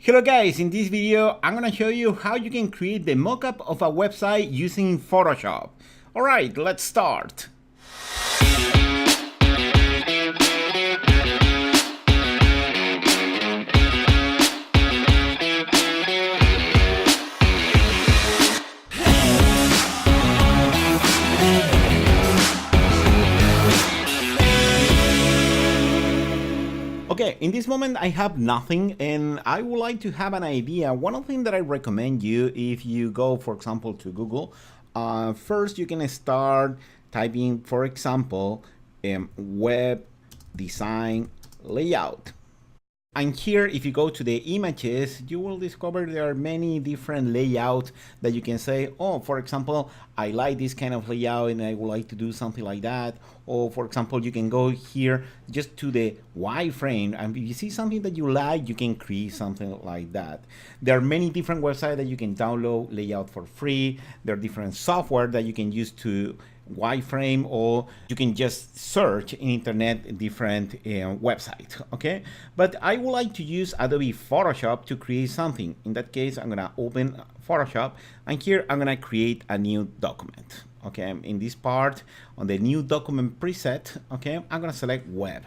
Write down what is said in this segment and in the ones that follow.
Hello guys, in this video I'm gonna show you how you can create the mockup of a website using Photoshop. Alright, let's start. Okay, in this moment I have nothing and I would like to have an idea. One of the things that I recommend you, if you go for example to Google, first you can start typing, for example, web design layout. And here, if you go to the images, you will discover there are many different layouts that you can say, oh, for example, I like this kind of layout and I would like to do something like that. Or for example, you can go here just to the wireframe, and if you see something that you like, you can create something like that. There are many different websites that you can download layout for free. There are different software that you can use to wireframe, or you can just search in internet different websites. Okay, but I would like to use Adobe Photoshop to create something. In that case, I'm gonna open Photoshop, and here I'm gonna create a new document. Okay, in this part on the new document preset, okay, I'm gonna select web.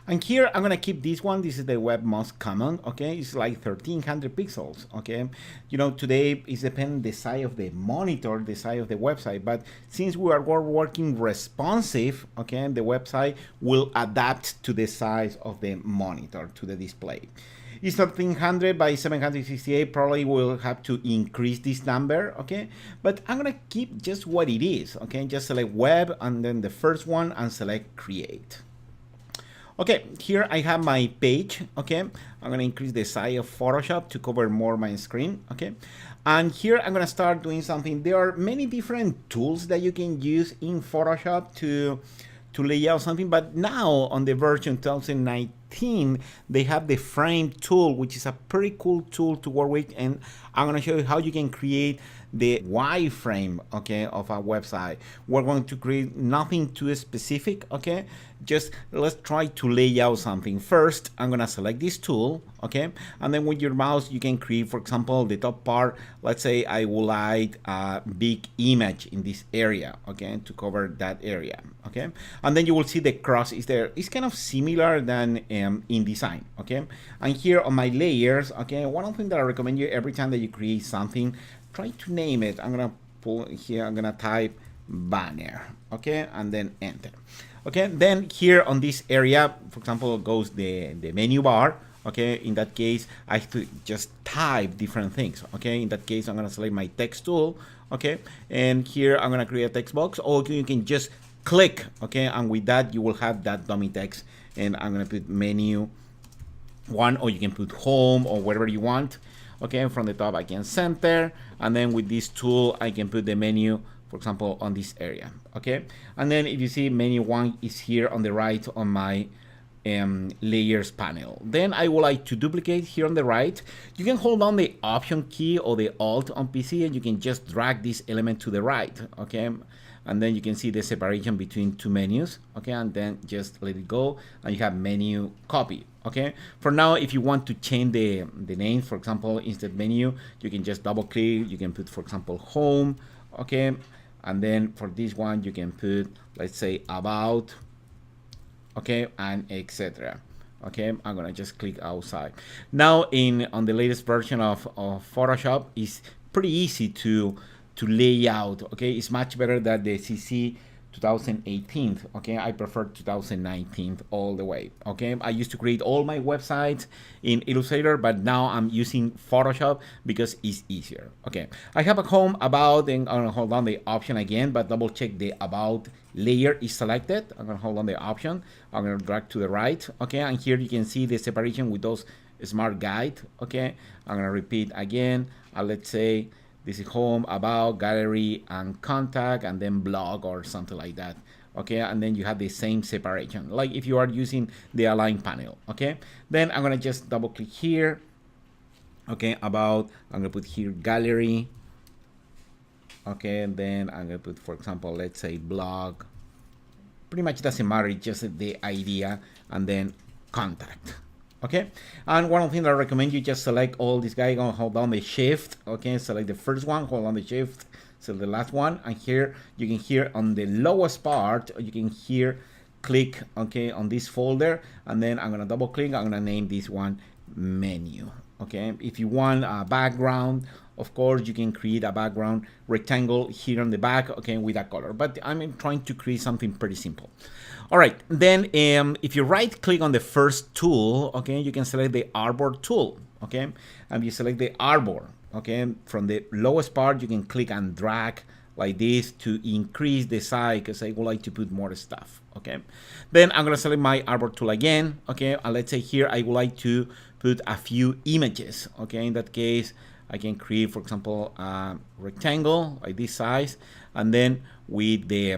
And here I'm gonna keep this one. This is the web most common. Okay, it's like 1300 pixels. Okay, you know, today it depends the size of the monitor, the size of the website. But since we are working responsive, okay, the website will adapt to the size of the monitor, to the display. It's 1300 by 768. Probably will have to increase this number. Okay, but I'm gonna keep just what it is. Okay, just select web and then the first one and select create. Okay, here I have my page. Okay, I'm gonna increase the size of Photoshop to cover more my screen. Okay, and here I'm gonna start doing something. There are many different tools that you can use in Photoshop to lay out something, but now on the version 2019 they have the frame tool, which is a pretty cool tool to work with, and I'm gonna show you how you can create the wireframe, okay, of a website. We're going to create nothing too specific, okay, just let's try to lay out something. First I'm gonna select this tool, okay, and then with your mouse you can create, for example, the top part. Let's say I would like a big image in this area, okay, to cover that area, okay, and then you will see the cross is there. It's kind of similar than in design, okay. And here on my layers, okay, one of the things that I recommend you every time that you create something, try to name it. I'm gonna pull here, I'm gonna type banner, okay, and then enter. Okay, then here on this area, for example, goes the menu bar. Okay, in that case I have to just type different things. Okay, in that case I'm gonna select my text tool, okay, and here I'm gonna create a text box, or you can just click, okay, and with that you will have that dummy text. And I'm gonna put menu one, or you can put home or whatever you want. Okay, from the top I can center, and then with this tool I can put the menu, for example, on this area. Okay, and then if you see menu one is here on the right on my layers panel. Then I would like to duplicate here on the right. You can hold down the option key or the alt on PC, and you can just drag this element to the right. Okay, and then you can see the separation between two menus. Okay, and then just let it go, and you have menu copy. Okay, for now, if you want to change the name, for example, instead menu, you can just double click. You can put, for example, home. Okay, and then for this one you can put, let's say, about, okay, and etc. Okay, I'm gonna just click outside. Now on the latest version of Photoshop, is pretty easy to lay out. Okay, it's much better than the CC 2018. Okay, I prefer 2019 all the way. Okay, I used to create all my websites in Illustrator, but now I'm using Photoshop because it's easier. Okay, I have a home, about, and I'm gonna hold down the option again, but double check the about layer is selected. I'm gonna hold on the option, I'm gonna drag to the right. Okay, and here you can see the separation with those smart guide. Okay, I'm gonna repeat again, let's say this is home, about, gallery, and contact, and then blog or something like that. Okay, and then you have the same separation, like if you are using the align panel. Okay, then I'm gonna just double click here. Okay, about, I'm gonna put here gallery. Okay, and then I'm gonna put, for example, let's say blog. Pretty much doesn't matter, it's just the idea, and then contact. Okay, and one thing that I recommend, you just select all these guys, gonna hold down the shift, okay, select the first one, hold on the shift, select the last one, and here you can hear on the lowest part, you can hear click, okay, on this folder, and then I'm gonna double click, I'm gonna name this one menu. Okay, if you want a background, of course you can create a background rectangle here on the back, okay, with a color, but I'm trying to create something pretty simple. All right, then if you right click on the first tool, okay, you can select the arbor tool, okay, and you select the arbor, okay, from the lowest part you can click and drag like this to increase the size, because I would like to put more stuff. Okay, then I'm gonna select my arbor tool again, okay, and let's say here I would like to put a few images. Okay, in that case I can create, for example, a rectangle like this size, and then with the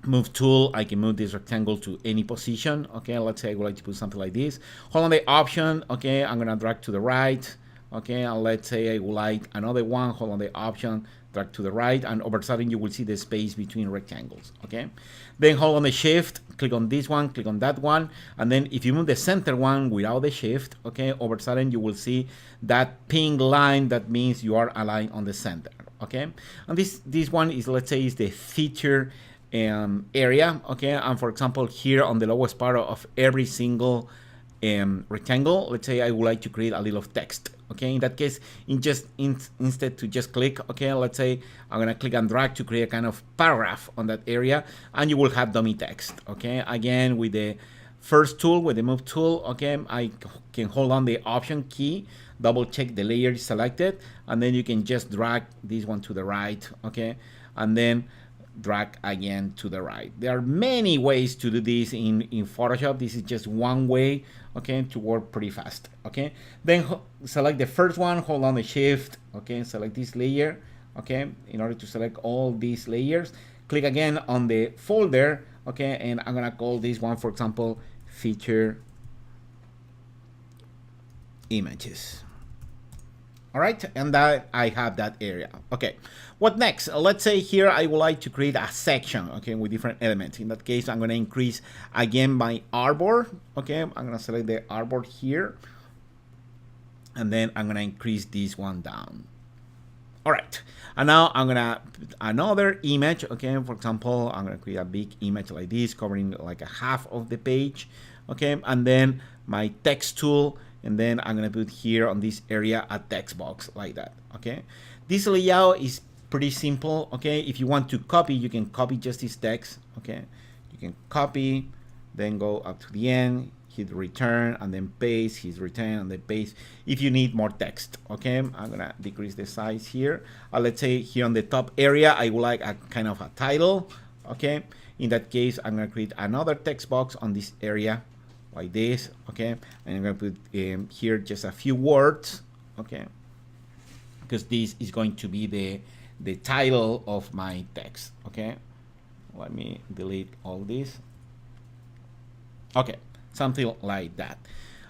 move tool I can move this rectangle to any position. Okay, let's say I would like to put something like this, hold on the option, okay, I'm gonna drag to the right, okay, and let's say I would like another one, hold on the option, drag to the right, and over a sudden you will see the space between rectangles. Okay, then hold on the shift, click on this one, click on that one, and then if you move the center one without the shift, okay, over a sudden you will see that pink line, that means you are aligned on the center. Okay, and this one is, let's say, is the feature area. Okay, and for example here on the lowest part of every single rectangle, let's say I would like to create a little text. Okay, in that case, instead to just click, okay, let's say I'm gonna click and drag to create a kind of paragraph on that area, and you will have dummy text. Okay, again with the first tool, with the move tool, okay, I can hold on the option key, double check the layer is selected, and then you can just drag this one to the right, okay, and then drag again to the right. There are many ways to do this in Photoshop. This is just one way, okay, to work pretty fast. Okay, then select the first one, hold on the shift, okay, select this layer, okay, in order to select all these layers, click again on the folder, okay, and I'm gonna call this one, for example, feature images. All right, and that I have that area. Okay, what next? Let's say here I would like to create a section, okay, with different elements. In that case, I'm going to increase again my arbor. Okay, I'm going to select the arbor here, and then I'm going to increase this one down. All right, and now I'm gonna put another image. Okay, for example, I'm gonna create a big image like this, covering like a half of the page. Okay, and then my text tool, and then I'm gonna put here on this area a text box like that. Okay, this layout is pretty simple. Okay, if you want to copy, you can copy just this text. Okay, you can copy, then go up to the end, hit return, and then paste, hit return, and then paste if you need more text. Okay, I'm gonna decrease the size here. Let's say here on the top area I would like a kind of a title. Okay, in that case I'm gonna create another text box on this area like this. Okay, and I'm gonna put here just a few words. Okay, because this is going to be the title of my text. Okay, let me delete all this. Okay, something like that.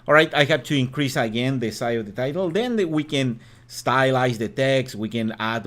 All right, I have to increase again the size of the title. Then we can stylize the text. We can add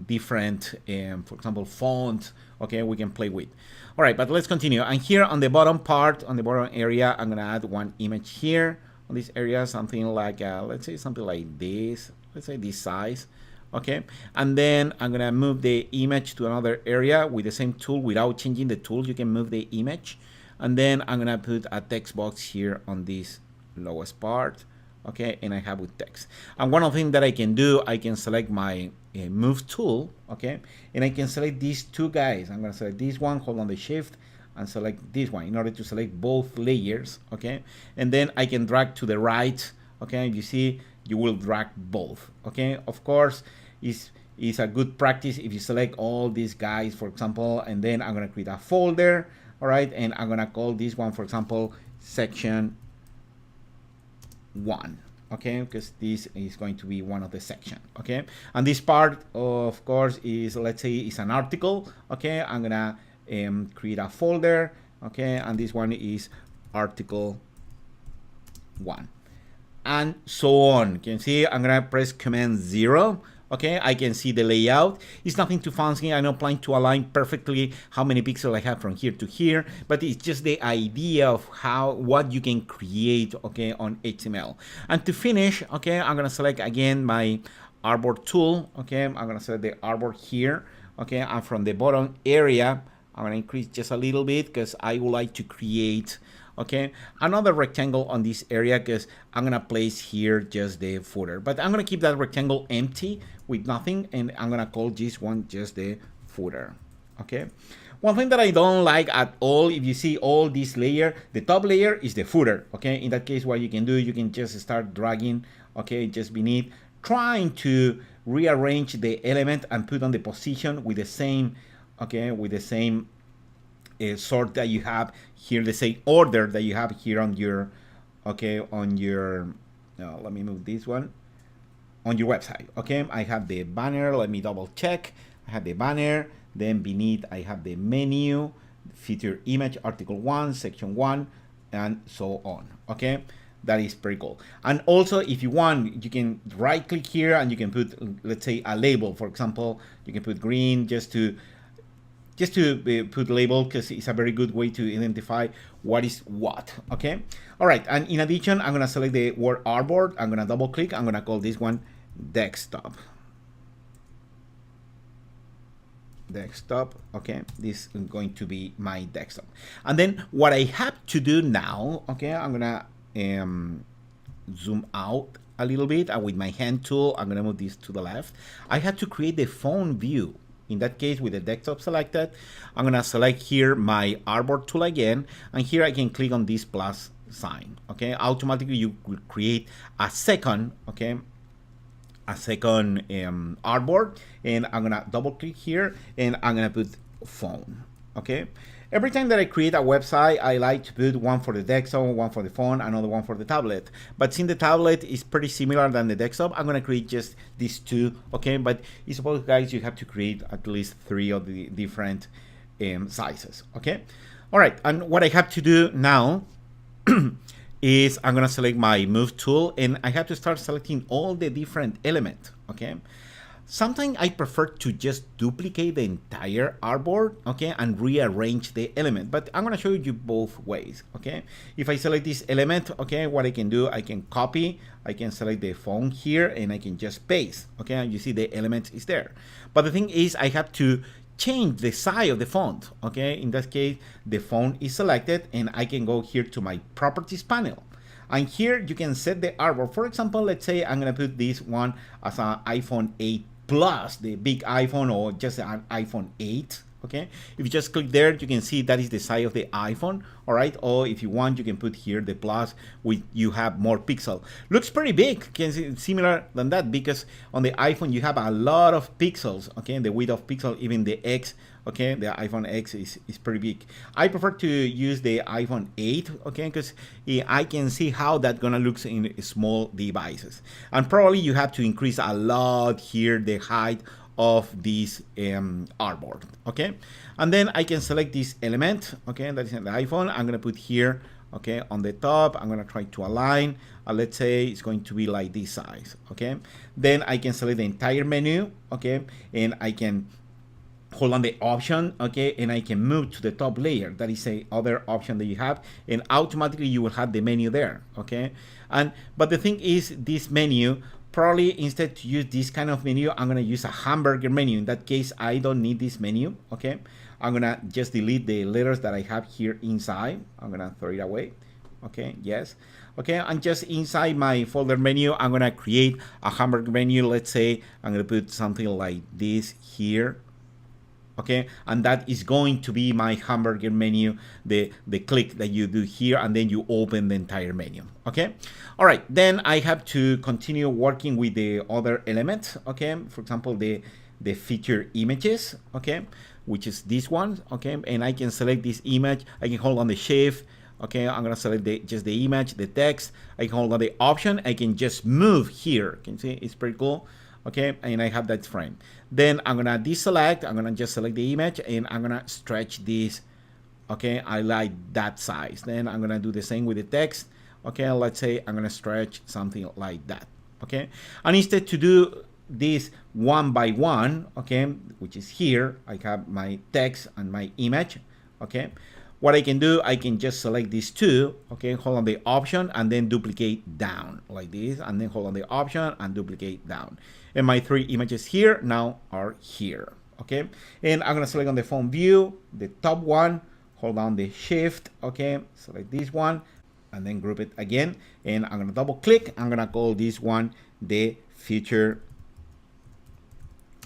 different, for example, fonts. Okay, we can play with. All right, but let's continue. And here on the bottom part, on the bottom area, I'm gonna add one image here on this area, something like, let's say something like this. Let's say this size. Okay, and then I'm gonna move the image to another area with the same tool. Without changing the tool, you can move the image. And then I'm gonna put a text box here on this lowest part. Okay, and I have with text. And one of the things that I can do, I can select my move tool. Okay, and I can select these two guys. I'm gonna select this one, hold on the shift, and select this one in order to select both layers. Okay, and then I can drag to the right. Okay, you see, you will drag both. Okay, of course, is a good practice if you select all these guys, for example, and then I'm gonna create a folder. All right, and I'm gonna call this one, for example, section 1. Okay, because this is going to be one of the section. Okay, and this part, of course, is, let's say, is an article. Okay, I'm gonna create a folder. Okay, and this one is article 1, and so on. You can see I'm gonna press Command 0. Okay, I can see the layout. It's nothing too fancy. I'm not planning to align perfectly how many pixels I have from here to here, but it's just the idea of what you can create, okay, on HTML. And to finish, okay, I'm gonna select again my artboard tool. Okay, I'm gonna select the artboard here. Okay, and from the bottom area, I'm gonna increase just a little bit because I would like to create, okay, another rectangle on this area because I'm gonna place here just the footer, but I'm gonna keep that rectangle empty with nothing, and I'm gonna call this one just the footer. Okay, one thing that I don't like at all, if you see all this layer, the top layer is the footer. Okay, in that case, what you can do, you can just start dragging, okay, just beneath, trying to rearrange the element and put on the position with the same, okay, with the same sort that you have here, the same order that you have here on your, okay, on your, let me move this one, on your website. Okay, I have the banner, let me double check. I have the banner, then beneath I have the menu, feature image, article 1, section 1, and so on. Okay, that is pretty cool. And also, if you want, you can right click here and you can put, let's say, a label. For example, you can put green just to put label, because it's a very good way to identify what is what. Okay, all right. And in addition, I'm gonna select the word artboard. I'm gonna double click. I'm gonna call this one desktop. Desktop. Okay, this is going to be my desktop. And then what I have to do now, okay, I'm gonna zoom out a little bit, and with my hand tool, I'm gonna move this to the left. I have to create the phone view. In that case, with the desktop selected, I'm gonna select here my artboard tool again, and here I can click on this plus sign. Okay, automatically you will create a second, okay, a second artboard, and I'm gonna double click here, and I'm gonna put phone. Okay, every time that I create a website, I like to put one for the desktop, one for the phone, another one for the tablet. But since the tablet is pretty similar than the desktop, I'm gonna create just these two. Okay, but you suppose, guys, you have to create at least 3 of the different sizes. Okay, all right. And what I have to do now is I'm gonna select my move tool, and I have to start selecting all the different elements. Okay, sometimes I prefer to just duplicate the entire artboard, okay, and rearrange the element, but I'm gonna show you both ways. Okay, if I select this element, okay, what I can do, I can copy, I can select the phone here, and I can just paste. Okay, and you see the element is there, but the thing is, I have to change the size of the font. Okay, in that case, the font is selected, and I can go here to my properties panel, and here you can set the artboard. For example, let's say I'm gonna put this one as an iPhone 8 Plus, the big iPhone, or just an iPhone 8. Okay, if you just click there, you can see that is the size of the iPhone. All right, or if you want, you can put here the plus, with you have more pixel. Looks pretty big, can see similar than that, because on the iPhone you have a lot of pixels. Okay, the width of pixel, even the X, okay, the iPhone X is pretty big. I prefer to use the iPhone 8, okay, because I can see how that gonna look in small devices. And probably you have to increase a lot here the height of this artboard. Okay, and then I can select this element, okay, that is in the iPhone. I'm gonna put here, okay, on the top. I'm gonna try to align, let's say it's going to be like this size. Okay, then I can select the entire menu, okay, and I can hold on the option, okay, and I can move to the top layer. That is a other option that you have, and automatically you will have the menu there. Okay, and but the thing is, this menu, probably instead to use this kind of menu, I'm gonna use a hamburger menu. In that case, I don't need this menu. Okay, I'm gonna just delete the letters that I have here inside. I'm gonna throw it away. Okay, yes. Okay, and just inside my folder menu, I'm gonna create a hamburger menu. Let's say I'm gonna put something like this here. Okay, and that is going to be my hamburger menu, the click that you do here, and then you open the entire menu. Okay, all right, then I have to continue working with the other elements. Okay, for example, the feature images, okay, which is this one. Okay, and I can select this image. I can hold on the shift. Okay, I'm gonna select just the image, the text. I can hold on the option. I can just move here. You can see it's pretty cool. Okay, and I have that frame. Then I'm gonna deselect, I'm gonna just select the image, and I'm gonna stretch this. Okay, I like that size. Then I'm gonna do the same with the text. Okay, let's say I'm gonna stretch something like that. Okay, and instead to do this one by one, okay, which is here. I have my text and my image, okay. What I can do, I can just select these two, okay, hold on the option and then duplicate down like this, and then hold on the option and duplicate down. And my three images here now are here, okay. And I'm gonna select on the phone view, the top one, hold down the shift, okay, select this one, and then group it again. And I'm gonna double click, I'm gonna call this one the feature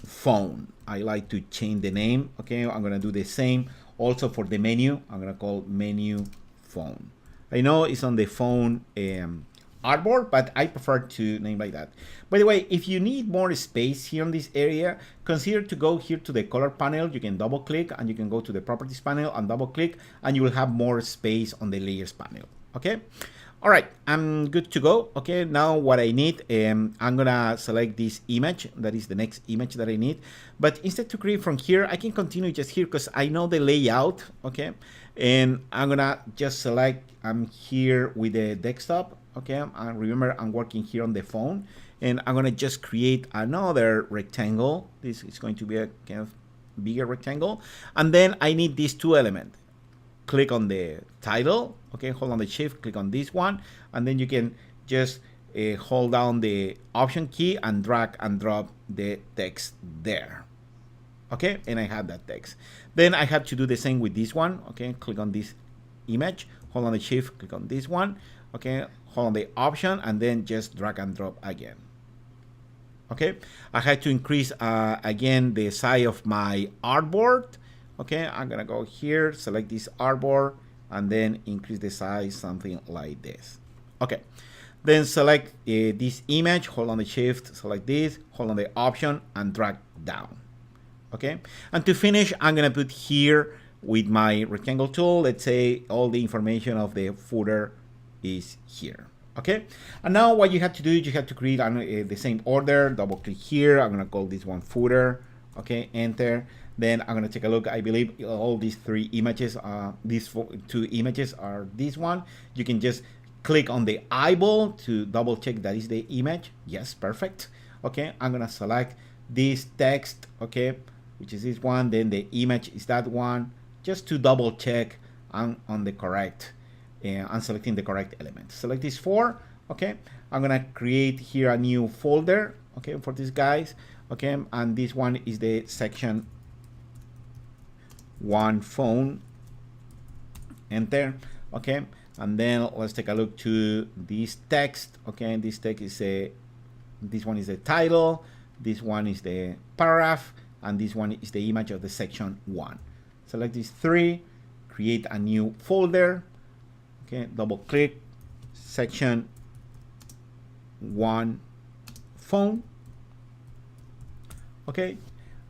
phone. I like to change the name, okay. I'm gonna do the same also for the menu. I'm gonna call menu phone. I know it's on the phone artboard, but I prefer to name like that. By the way, if you need more space here in this area, consider to go here to the color panel. You can double click and you can go to the properties panel and double click, and you will have more space on the layers panel, okay. All right, I'm good to go. Okay, now what I need, I'm gonna select this image. That is the next image that I need. But instead to create from here, I can continue just here because I know the layout, okay? And I'm gonna just select, I'm here with the desktop, okay? And remember, I'm working here on the phone. And I'm gonna just create another rectangle. This is going to be a kind of bigger rectangle. And then I need these two elements. Click on the title, okay, hold on the shift, click on this one, and then you can just hold down the option key and drag and drop the text there, okay, and I have that text. Then I have to do the same with this one, okay, click on this image, hold on the shift, click on this one, okay, hold on the option, and then just drag and drop again. Okay, I had to increase again the size of my artboard. Okay, I'm gonna go here, select this artboard, and then increase the size, something like this. Okay, then select this image, hold on the shift, select this, hold on the option, and drag down. Okay, and to finish, I'm gonna put here with my rectangle tool, let's say all the information of the footer is here. Okay, and now what you have to do is you have to create the same order, double click here, I'm gonna call this one footer, okay, enter. Then I'm gonna take a look. I believe all these three images, these two images are this one. You can just click on the eyeball to double check that is the image. Yes, perfect. Okay, I'm gonna select this text, okay, which is this one. Then the image is that one, just to double check on the correct, I'm selecting the correct element. Select these four, okay. I'm gonna create here a new folder, okay, for these guys, okay, and this one is the section one phone, enter, okay, and then let's take a look to this text, okay. This text is this one is the title, this one is the paragraph, and this one is the image of the section one. Select these three, create a new folder, okay, double click, section one phone, okay.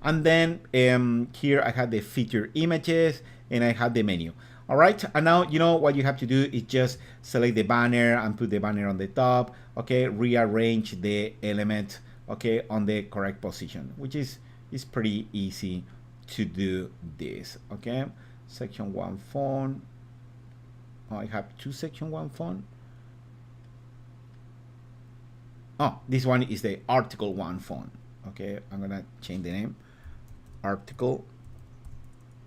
And then here I have the feature images and I have the menu. All right, and now you know what you have to do is just select the banner and put the banner on the top, okay, rearrange the element, okay, on the correct position, which is pretty easy to do this, okay. Section one font, oh, I have two section one font. Oh, this one is the article one font, okay. I'm gonna change the name. Article,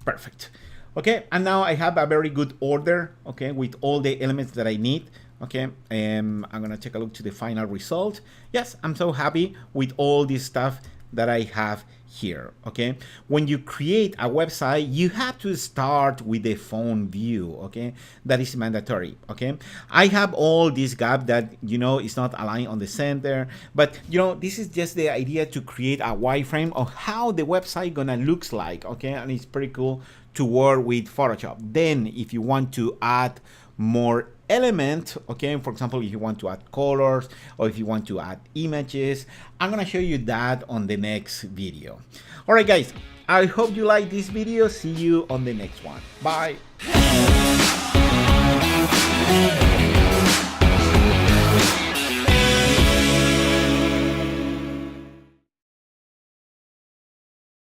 perfect. Okay, and now I have a very good order, okay, with all the elements that I need, okay. I'm gonna take a look to the final result. Yes, I'm so happy with all this stuff that I have here, okay. When you create a website, you have to start with the phone view, okay. That is mandatory, okay. I have all this gap that, you know, is not aligned on the center, but you know, this is just the idea to create a wireframe of how the website gonna looks like, okay. And it's pretty cool to work with Photoshop. Then if you want to add more element, okay, for example, if you want to add colors or if you want to add images, I'm gonna show you that on the next video. All right guys, I hope you like this video. See you on the next one. Bye.